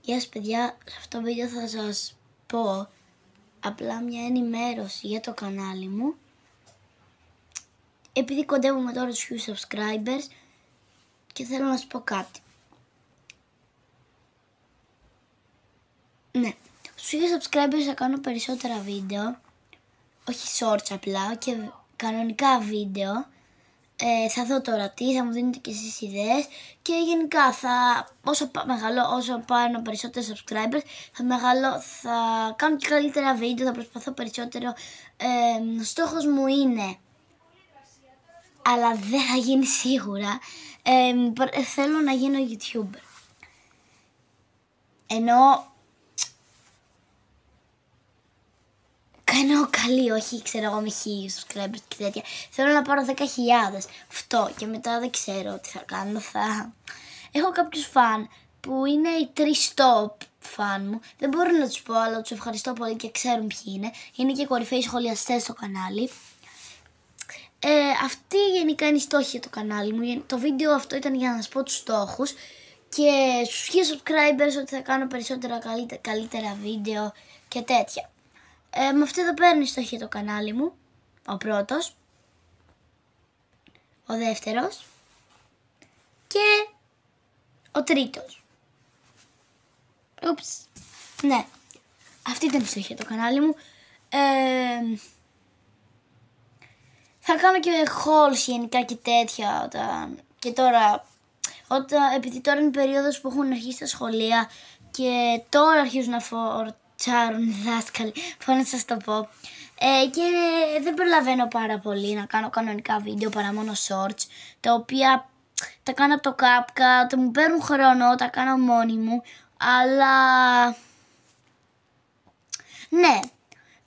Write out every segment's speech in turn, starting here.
Γεια σας παιδιά, σε αυτό το βίντεο θα σας πω απλά μια ενημέρωση για το κανάλι μου. Επειδή κοντεύουμε τώρα τους 1000 subscribers και θέλω να σας πω κάτι. Ναι, στους 1000 subscribers θα κάνω περισσότερα βίντεο, όχι shorts απλά και κανονικά βίντεο. Θα δω τώρα τι, θα μου δίνετε και εσείς ιδέες και γενικά όσο πάρω περισσότερους subscribers θα κάνω και καλύτερα βίντεο, θα προσπαθώ περισσότερο. Ο στόχος μου είναι, αλλά δεν θα γίνει σίγουρα, θέλω να γίνω YouTuber. Ενώ καλή, όχι ξέρω εγώ με 1000 subscribers και τέτοια. Θέλω να πάρω 10.000. Αυτό και μετά δεν ξέρω τι θα κάνω. Έχω κάποιους φαν που είναι οι 3 top φαν μου. Δεν μπορώ να τους πω, αλλά τους ευχαριστώ πολύ και ξέρουν ποιοι είναι. Είναι και κορυφαίοι σχολιαστές στο κανάλι. Αυτή γενικά είναι η στόχη για το κανάλι μου. Το βίντεο αυτό ήταν για να σας πω τους στόχους. Και στους 1000 subscribers ότι θα κάνω περισσότερα καλύτερα βίντεο και τέτοια. Με αυτό εδώ πέρα είναι η στόχη για το κανάλι μου. Ο πρώτος, ο δεύτερος και ο τρίτος. Ναι, αυτή ήταν η στόχη για το κανάλι μου. Θα κάνω και hauls γενικά και τέτοια και τώρα, επειδή τώρα είναι η περίοδος που έχουν αρχίσει τα σχολεία και τώρα αρχίζουν να φορτσάρουν οι δάσκαλοι, πώς να σας το πω, και δεν προλαβαίνω πάρα πολύ να κάνω κανονικά βίντεο παρά μόνο shorts, τα οποία τα κάνω από το CapCut, μου παίρνουν χρόνο, τα κάνω μόνη μου, αλλά ναι,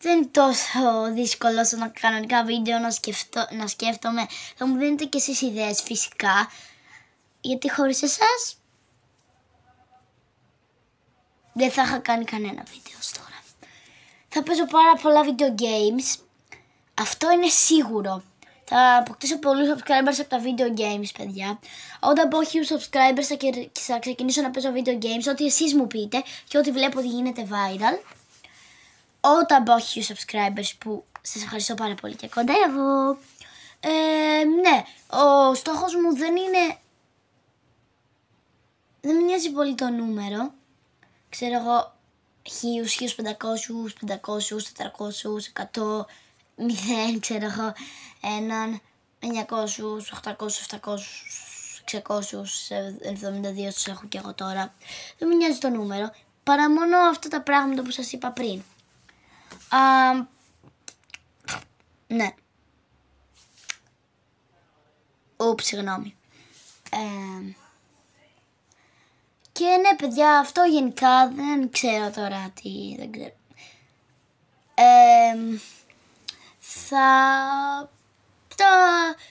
δεν είναι τόσο δύσκολο όσο να κανονικά βίντεο να σκέφτομαι. Θα μου δίνετε και εσείς ιδέες φυσικά, γιατί χωρίς εσάς δεν θα είχα κάνει κανένα βίντεο τώρα. Θα παίζω πάρα πολλά video games, αυτό είναι σίγουρο. Θα αποκτήσω πολλούς subscribers από τα video games, παιδιά. Όταν πω 1000 subscribers θα ξεκινήσω να παίζω video games, ό,τι εσείς μου πείτε και ό,τι βλέπω ότι γίνεται viral. Όταν πω 1000 subscribers, που σας ευχαριστώ πάρα πολύ και κοντεύω. Ναι, ο στόχος μου δεν με νοιάζει πολύ το νούμερο. Ξέρω εγώ 1000, 1500, 500, 400, 100, 0, ξέρω εγώ, 1, 900, 800, 700, 672 τους έχω και εγώ τώρα. Δεν με νοιάζει το νούμερο, παρά μόνο αυτά τα πράγματα που σας είπα πριν. Ναι. Συγγνώμη. Και ναι παιδιά, αυτό γενικά δεν ξέρω τώρα τι, δεν ξέρω.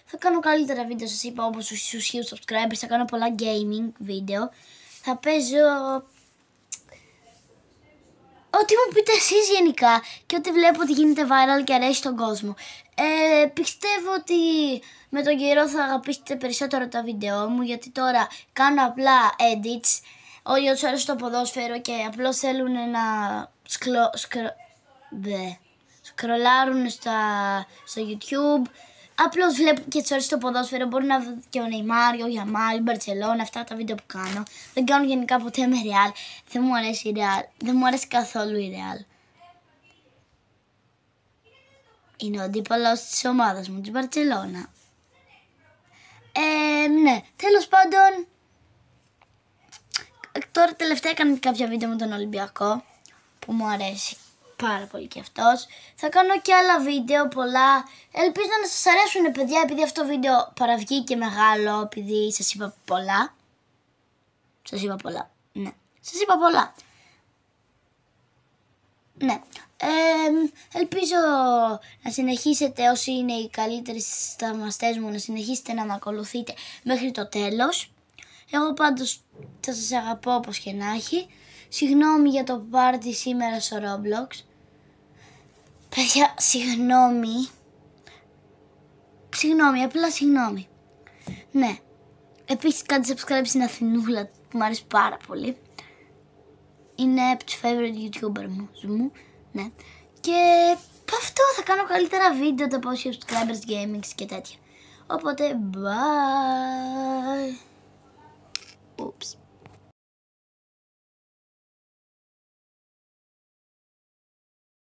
Θα κάνω καλύτερα βίντεο, σας είπα, όπως στους 1000 subscribers, θα κάνω πολλά gaming βίντεο. Θα παίζω ό,τι μου πείτε εσείς γενικά και ό,τι βλέπω ότι γίνεται viral και αρέσει στον κόσμο. Πιστεύω ότι με τον καιρό θα αγαπήσετε περισσότερο τα βίντεο μου, γιατί τώρα κάνω απλά edits. Όλοι όσοι αρέσουν το ποδόσφαιρο και απλώς θέλουν να σκρολάρουν στο YouTube, απλώς βλέπουν και τους αρέσει το ποδόσφαιρο, μπορεί να δουν και ο Neymar, ο Yamal, η Μπαρτσελόνα, αυτά τα βίντεο που κάνω. Δεν κάνω γενικά ποτέ με Real, δεν μου αρέσει η Real, δεν μου αρέσει καθόλου η Real. Είναι ο αντίπαλος της ομάδας μου, της Μπαρτσελόνα. Ναι, τέλος πάντων, τώρα τελευταία έκανα κάποια βίντεο με τον Ολυμπιακό, που μου αρέσει πάρα πολύ και αυτός. Θα κάνω και άλλα βίντεο πολλά. Ελπίζω να σας αρέσουν παιδιά, επειδή αυτό το βίντεο παραβγήκε μεγάλο, επειδή σας είπα πολλά. Ναι, σας είπα πολλά. Ναι. Ελπίζω να συνεχίσετε, όσοι είναι οι καλύτεροι θαυμαστές μου, να συνεχίσετε να με ακολουθείτε μέχρι το τέλος. Εγώ πάντως θα σας αγαπώ όπως και να έχει. Συγγνώμη για το πάρτι σήμερα στο Roblox. Παιδιά, συγγνώμη, απλά συγγνώμη. Ναι. Επίσης κάντε subscribe στην Αθηνούλα που μου αρέσει πάρα πολύ. είναι από τους favorite YouTuber μου, ναι. Και αυτό θα κάνω καλύτερα βίντεο τα πόσοι subscribers gaming και τέτοια. Οπότε, bye. Oops.